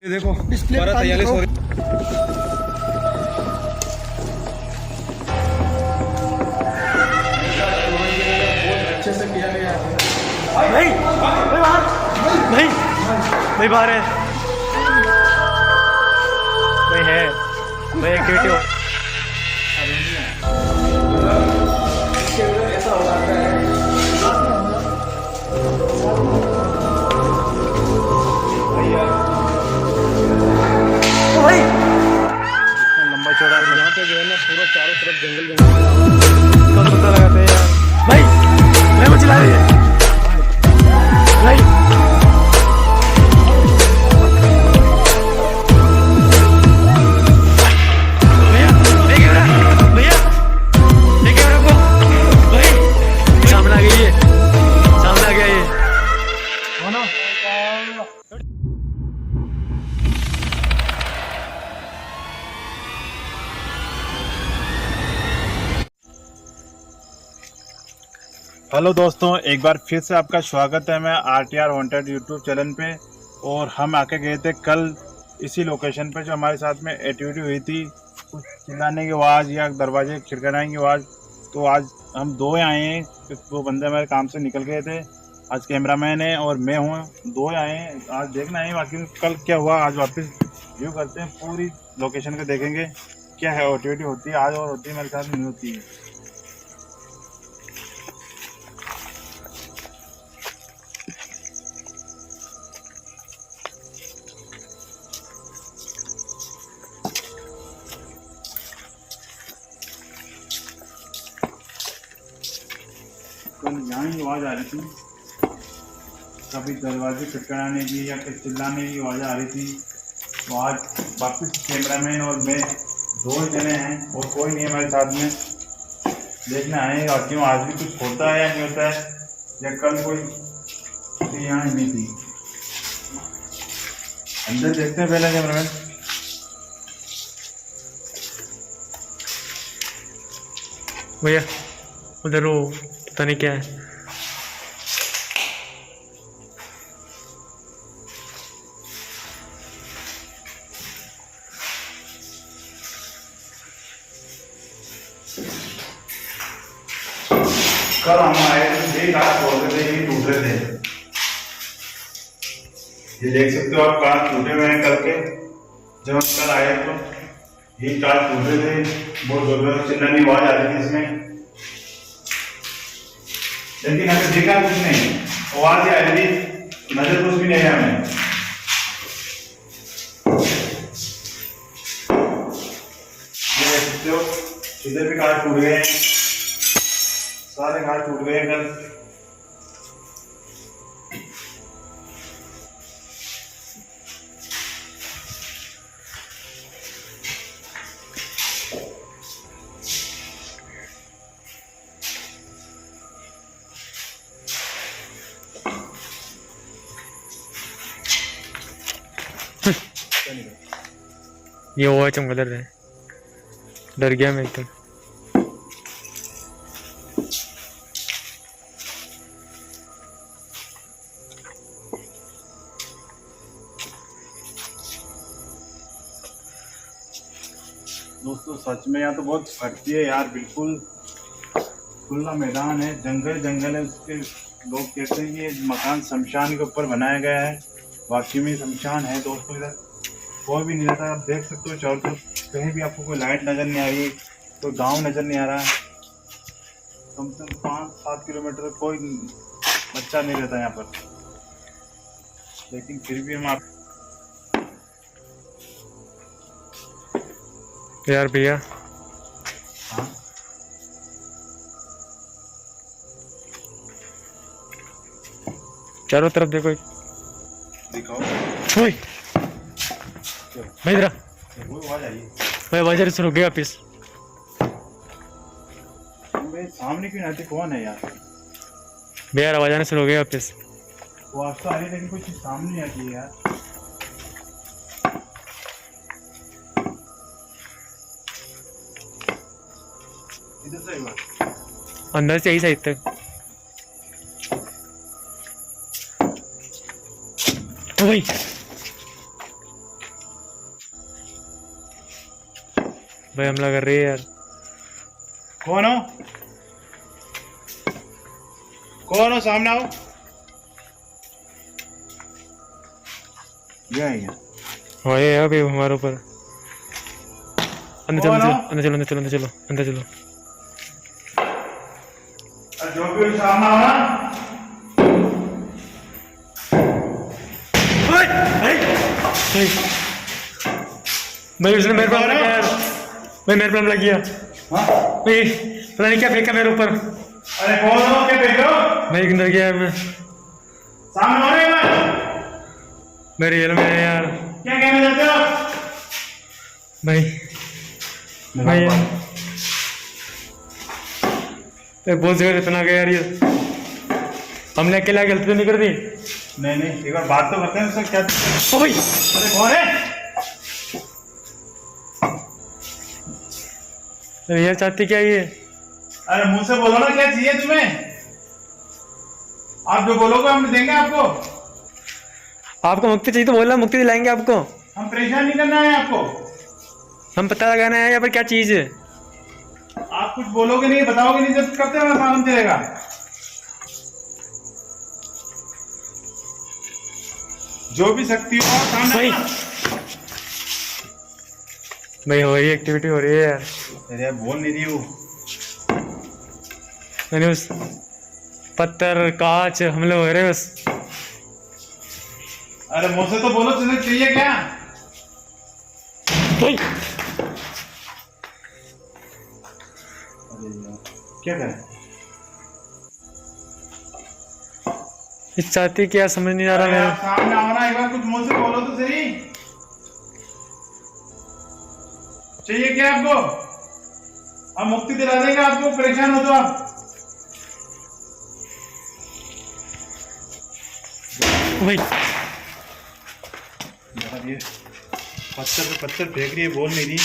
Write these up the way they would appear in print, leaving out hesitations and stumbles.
ये देखो डिस्प्ले पे 12:43 हो रही। अच्छे से किया गया है। नहीं भाई बाहर नहीं भाई बाहर है भाई है भाई एक्टिविटी हो ऐसा हो जाता है। भाई लंबा चौड़ा यहाँ पे जो है ना पूरा चारों तरफ जंगल कब पता लगाते हैं यार भाई मैं मुझे चला रही है भाई भैया देखे भैया देखे को भाई सामने आ गई है सामने आ गया ये कौन हो हेलो दोस्तों, एक बार फिर से आपका स्वागत है। मैं RTR वांटेड यूट्यूब चैनल पे और हम आके गए थे कल इसी लोकेशन पे जो हमारे साथ में एक्टिविटी हुई थी, कुछ चिल्लाने की आवाज़ या दरवाजे खिड़खड़ाने की आवाज़। तो आज हम दो आए हैं, वो बंदे हमारे काम से निकल गए थे। आज कैमरामैन है और मैं हूँ, दो आए हैं। आज देखना है बाकी कल क्या हुआ, आज वापस व्यू करते हैं, पूरी लोकेशन को देखेंगे क्या है एक्टिविटी होती है आज और होती है मेरे साथ नहीं होती है। कल यहाँ की आवाज़ आ रही थी, कभी दरवाजे खटखटाने की या फिर चिल्लाने की आवाज़ आ रही थी। तो आज वापस कैमरामैन और मैं दो जने हैं और कोई नहीं हमारे साथ में। देखना है और क्यों आज भी कुछ होता है या नहीं होता है, या कल कोई यहाँ नहीं थी। अंदर देखते हैं पहले कैमरामैन। भैया उधर वो पता नहीं क्या है कल हम आए तो ये कांच खोल रहे थे, ये टूट रहे थे। ये देख सकते हो आप, कांच टूटे हुए हैं कल के। जब हम कल आए तो ये कांच टूट रहे थे, बहुत जोर जोर से चिल्लाने की आवाज आ रही थी इसमें, लेकिन हमें देखा कुछ नहीं। आवाज आ रही थी, नजर कुछ भी नहीं है हमें। ये देख सकते हो, इधर भी कांच टूट गए हैं, सारे घाट टूट गए कल। ये हुआ चमकदर है डर गया मैं एकदम दोस्तों सच में यहाँ तो बहुत फटती है यार, बिल्कुल खुला मैदान है, जंगल जंगल है। उसके लोग कहते हैं कि ये मकान शमशान के ऊपर बनाया गया है। वाकई में शमशान है दोस्तों, इधर कोई भी नहीं रहता। आप देख सकते हो चारों तरफ, कहीं भी आपको कोई लाइट नज़र नहीं आ रही, कोई गांव नज़र नहीं आ रहा। कम से कम 5-7 किलोमीटर कोई बच्चा नहीं रहता यहाँ पर, लेकिन फिर भी हम आप यार भैया हाँ चारों तरफ देखो दिखाओ। ओए भाई इधर आ। वो आवाज आई भाई बाजार से रुक गया वापिस भाई, सामने क्यों आती, कौन है यार? भैया आवाज आने से रुक गया वापिस वो आवाज तो आ रही है, लेकिन कुछ सामने नहीं आती है यार। इधर से ही बात। अंदर से यही साइड तक ओ भाई भाई हमला कर रही है यार। कौन हो? कौन हो? सामने आओ। ये है हाँ ये है अभी हमारे ऊपर। अंदर चलो कौन हो? अंदर चलो अंदर चलो अंदर चलो अंदर चलो। जो भी सामने आओ ना। भाई उसने मेरे पे हमला किया यार। भाई मेरे पे हमला किया। हाँ? भाई पता नहीं क्या फेंका मेरे ऊपर। अरे कौन हो? क्या देख रहे हो? भाई अंदर गया मैं। सामने हो रहे हैं? मेरे रियल में है यार। क्या कहना चाहते हो? भाई भाई बहुत जगह इतना गया यार ये। हमने अकेला गलती तो नहीं कर दी? नहीं नहीं, एक बार बात तो करते हैं उससे। क्या? ओ भाई अरे कौन है? यार चाहती क्या ये? अरे मुंह से बोलो ना, क्या चाहिए तुम्हें? आप जो बोलोगे हम देंगे आपको। आपको मुक्ति चाहिए तो बोलना, मुक्ति दिलाएंगे आपको। हम परेशान नहीं करना है आपको। हम पता लगाना है यहाँ पर क्या चीज है। आप कुछ बोलोगे नहीं, बताओगे नहीं, जब करते हुए मालूम चलेगा। जो भी शक्ति हो सामने। भाई भाई हो रही है एक्टिविटी हो रही है यार। अरे बोल नहीं रही हूँ। मैंने उस पत्थर कांच हमले हो रहे बस। अरे मुझसे तो बोलो, तुम्हें चाहिए क्या? भाई अरे यार, क्या करें? इस चाहती क्या समझ नहीं आ रहा अरे मेरा। आप सामने आओ ना, एक बार कुछ मुंह से बोलो तो सही। चाहिए क्या आपको? हम मुक्ति दिला देंगे आपको, परेशान हो तो आप। भाई यार ये पत्थर पे पत्थर फेंक रही है, बोल नहीं रही।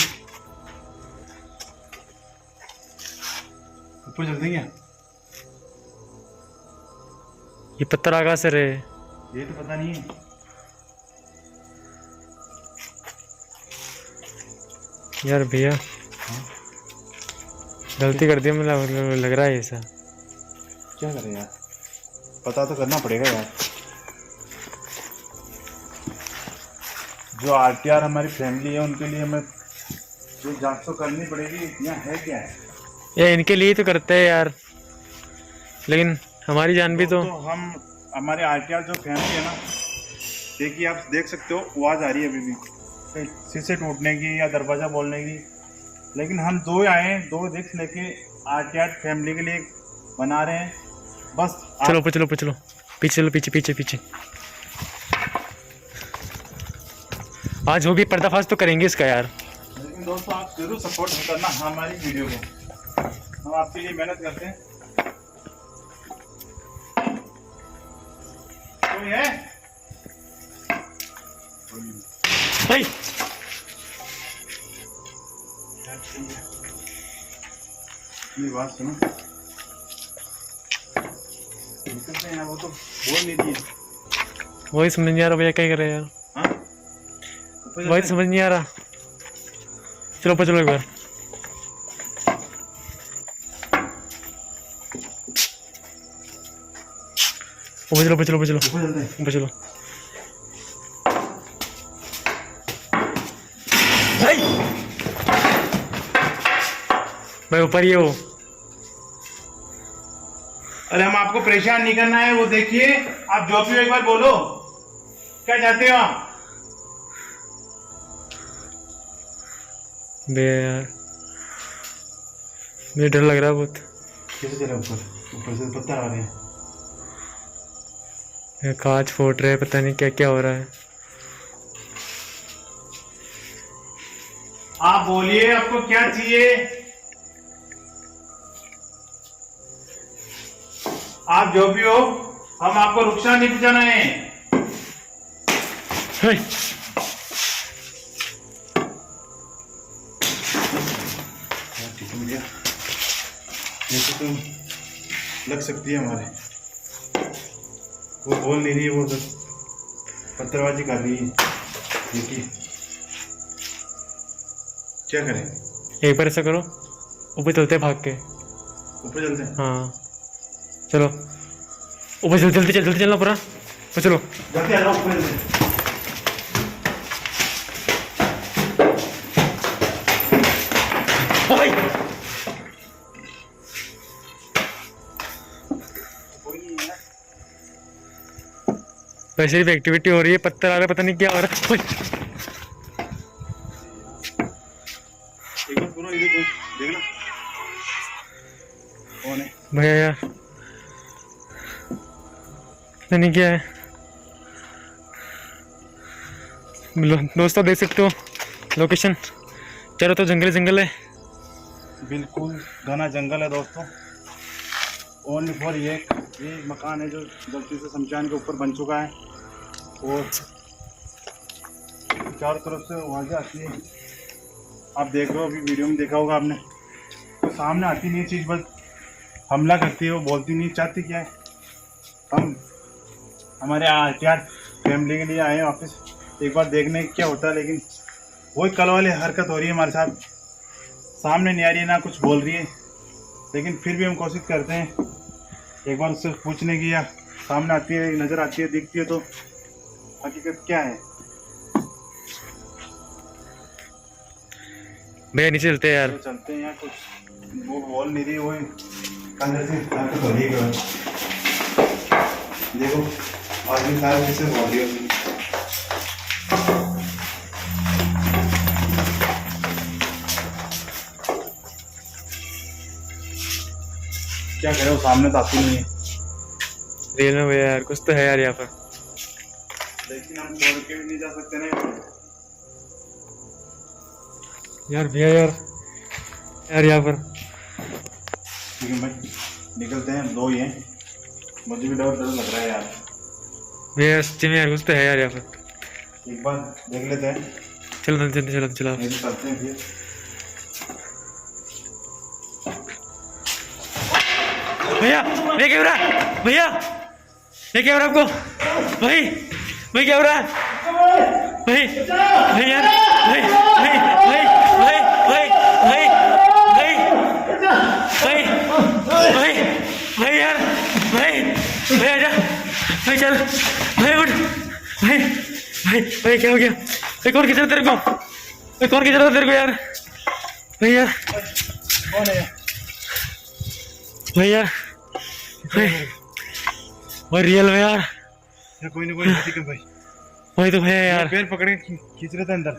ऊपर चल देंगे। ये पत्थर आकाश से रहे। ये तो पता नहीं है। यार भैया गलती कर दी, मुझे लग रहा है ऐसा। क्या करें यार, पता तो करना पड़ेगा यार। जो आरटीआर हमारी फैमिली है उनके लिए हमें जो जांच तो करनी पड़ेगी। यहाँ है क्या है? ये इनके लिए तो करते हैं यार, लेकिन हमारी जान भी तो। हम हमारे आरटीआर जो फैमिली है ना, देखिए आप देख सकते हो आवाज़ आ रही है अभी भी, शीशे टूटने की या दरवाज़ा बोलने की। लेकिन हम दो आए हैं, दो देख लेके आरटीआर फैमिली के लिए बना रहे हैं बस। चलो ऊपर चलो ऊपर चलो, पीछे चलो, पीछे पीछे पीछे। आज होगी पर्दाफाश तो करेंगे इसका यार। लेकिन दोस्तों आप जरूर सपोर्ट करना हमारी वीडियो को, हम आपके लिए मेहनत करते हैं। कोई है? भाई मेरी बात सुनो, निकलते हैं। वो तो बोल नहीं दिए। वही समझ नहीं आ रहा भैया, क्या कर रहे हैं यार। हाँ? वही तो समझ नहीं आ रहा। चलो ऊपर चलो एक बार। ऊपर चलो ऊपर चलो ऊपर चलो ऊपर चलते हैं। ऊपर चलो। भाई ऊपर ही हो। अरे हम आपको परेशान नहीं करना है, वो देखिए आप जो भी हो, एक बार बोलो क्या चाहते हो आप? बे यार मुझे डर लग रहा है बहुत। कैसे चले ऊपर? ऊपर से पत्थर आ रहे हैं। ये कांच फूट रहे हैं, पता नहीं क्या क्या हो रहा है। आप बोलिए आपको क्या चाहिए? आप जो भी हो, हम आपको नुकसान नहीं पहुंचाना है। हे, जैसे तो लग सकती है हमारे। वो बोल नहीं रही है, वो तो पत्थरबाजी कर रही है। देखिए क्या करें। एक बार ऐसा करो, ऊपर चलते हैं भाग के। ऊपर चलते हैं। हाँ चलो ऊपर चल, जल्दी जल्दी चलना पूरा, तो चलो जल्दी आ जाओ ऊपर चलते हैं। ओ भाई कोई नहीं है। वैसे ही एक्टिविटी हो रही है, पत्थर आ रहा है, पता नहीं क्या हो रहा है। ओए, एक बार पूरा इधर देखना कौन है। भैया यार पता नहीं क्या है। दोस्तों देख सकते हो लोकेशन, चारों तो जंगल जंगल है। बिल्कुल घना जंगल है दोस्तों। ओनली फॉर ये मकान है जो गलती से शमशान के ऊपर बन चुका है और चारों तरफ से आवाज़ें आती है। आप देख रहे हो, अभी वीडियो में देखा होगा आपने, तो सामने आती नहीं है चीज़, बस हमला करती है, वो बोलती नहीं चाहती क्या है। हम हमारे RTR फैमिली के लिए आए हैं वापस एक बार देखने क्या होता है, लेकिन वही कल वाली हरकत हो रही है हमारे साथ। सामने नहीं आ रही है, ना कुछ बोल रही है, लेकिन फिर भी हम कोशिश करते हैं एक बार उससे पूछने की, या सामने आती है, नज़र आती है, दिखती है तो हकीकत क्या है। भैया नीचे चलते हैं यार। तो चलते हैं यार, कुछ वो बोल नहीं रही, वो अंदर से हरकत हो रही है। देखो आदमी सारे किससे बोल रही है। क्या करें, वो सामने तो आती नहीं है, रियल में भैया यार कुछ तो है यार यहाँ पर। लेकिन हम छोड़ के भी नहीं जा सकते ना। यार भैया यार यहाँ पर ठीक है भाई, निकलते हैं, दो ही हैं, मुझे भी डर डर लग रहा है यार। भैया सच्ची में यार कुछ तो है यार यहाँ पर। एक बार देख लेते हैं, चलो चलो चलो चलो नहीं तो चलते हैं फिर। भैया भैया क्या हो रहा है, भैया ये क्या हो रहा है आपको, भाई भाई क्या हो रहा है, भाई भाई यार भाई भाई भाई भाई भाई भाई भाई भाई भाई भाई यार भाई भाई आजा भाई, चल भाई उठ भाई भाई भाई क्या हो गया भाई, कौन खींच रहा तेरे को भाई, कौन खींच रहा तेरे को यार भाई यार कौन है? भाई यार भाई भाई रियल में यार या कोई ना कोई ठीक है भाई। वही तो भैया यार। पैर पकड़ के खींच रहे थे अंदर।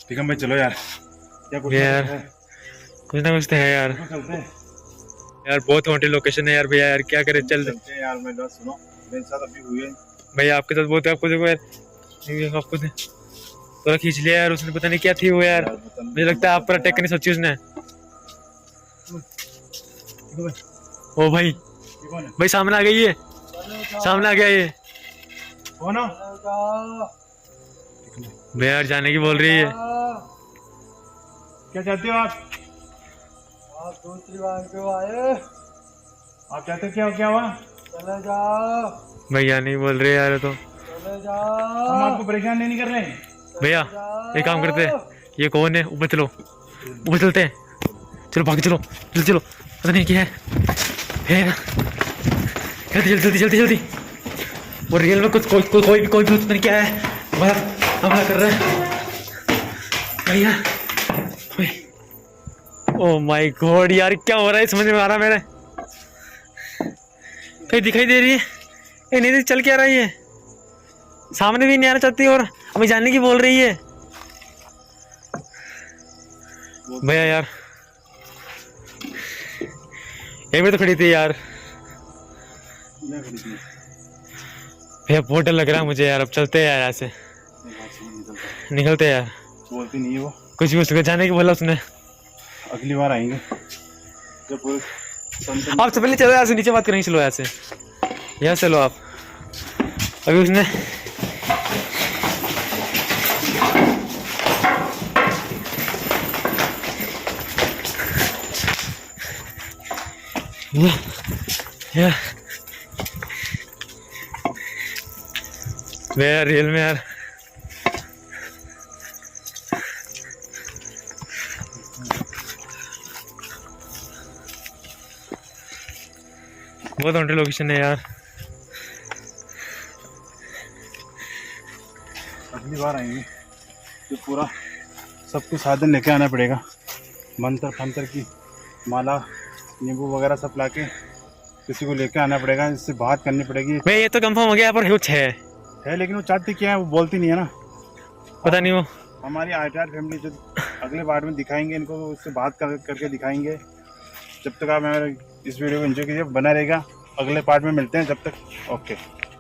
ठीक है भाई, चलो यार, क्या कुछ यार है? कुछ ना कुछ तो है यार। चलते हैं यार बहुत हॉन्टेड लोकेशन है यार भैया, यार क्या करे, चल चलते हैं यार। मैं बात सुनो, मेरे साथ अभी हुई है भैया आपके साथ बहुत है, आपको देखो यार, आपको थोड़ा खींच लिया यार उसने, पता नहीं क्या थी वो यार, मुझे लगता है आप पर अटैक करनी सोची उसने। ओ भाई ये कौन है? भाई सामने आ गई है, सामने आ गया ये कौन हो? भैया यार जाने की बोल रही है। क्या चाहते हो आप? दूसरी बार क्यों आए? आप चाहते हो क्या हुआ? चले जाओ, भैया नहीं बोल रही यार तो। चले हम जाओ, आपको परेशान नहीं कर रहे हैं। भैया एक काम करते हैं, ये कौन है, ऊपर चलो, ऊपर चलते हैं, चलो भाग चलो जल्दी चलो, पता नहीं क्या है जल्दी जल्दी जल्दी जल्दी। वो रियल में कुछ कोई कोई भी पता नहीं क्या है, बस हमला कर रहा है भैया। ओ माय गॉड यार क्या हो रहा है, समझ में आ रहा मेरे, कहीं दिखाई दे रही है ये, नहीं चल क्या रहा है, ये सामने भी नहीं आना चाहती और हमें जाने की बोल रही है। भैया यार एक भी तो खड़ी थी यार। भैया बहुत डर लग रहा है मुझे यार, अब चलते हैं यार यहाँ से, निकलते हैं यार। बोलती नहीं है वो, कुछ भी उसको जाने की बोला उसने। अगली बार आएंगे जब आप सब पहले चलो यहाँ से, नीचे बात करेंगे, चलो यहाँ से, यहाँ चलो आप। अभी उसने यार भैया रियल में यार बहुत हॉन्टेड लोकेशन है यार। अगली बार आएंगे तो पूरा सब कुछ साधन लेके आना पड़ेगा, मंत्र फंत्र की माला नींबू वगैरह सब लाके किसी को लेके आना पड़ेगा, इससे बात करनी पड़ेगी। भाई ये तो कंफर्म हो गया पर कुछ है लेकिन वो चाहती क्या है वो बोलती नहीं है ना, पता नहीं वो। हमारी आरटीआर फैमिली जो अगले पार्ट में दिखाएंगे इनको, उससे बात करके दिखाएंगे। जब तक आप हमारे इस वीडियो को एंजॉय कीजिए, बना रहेगा। अगले पार्ट में मिलते हैं, जब तक ओके।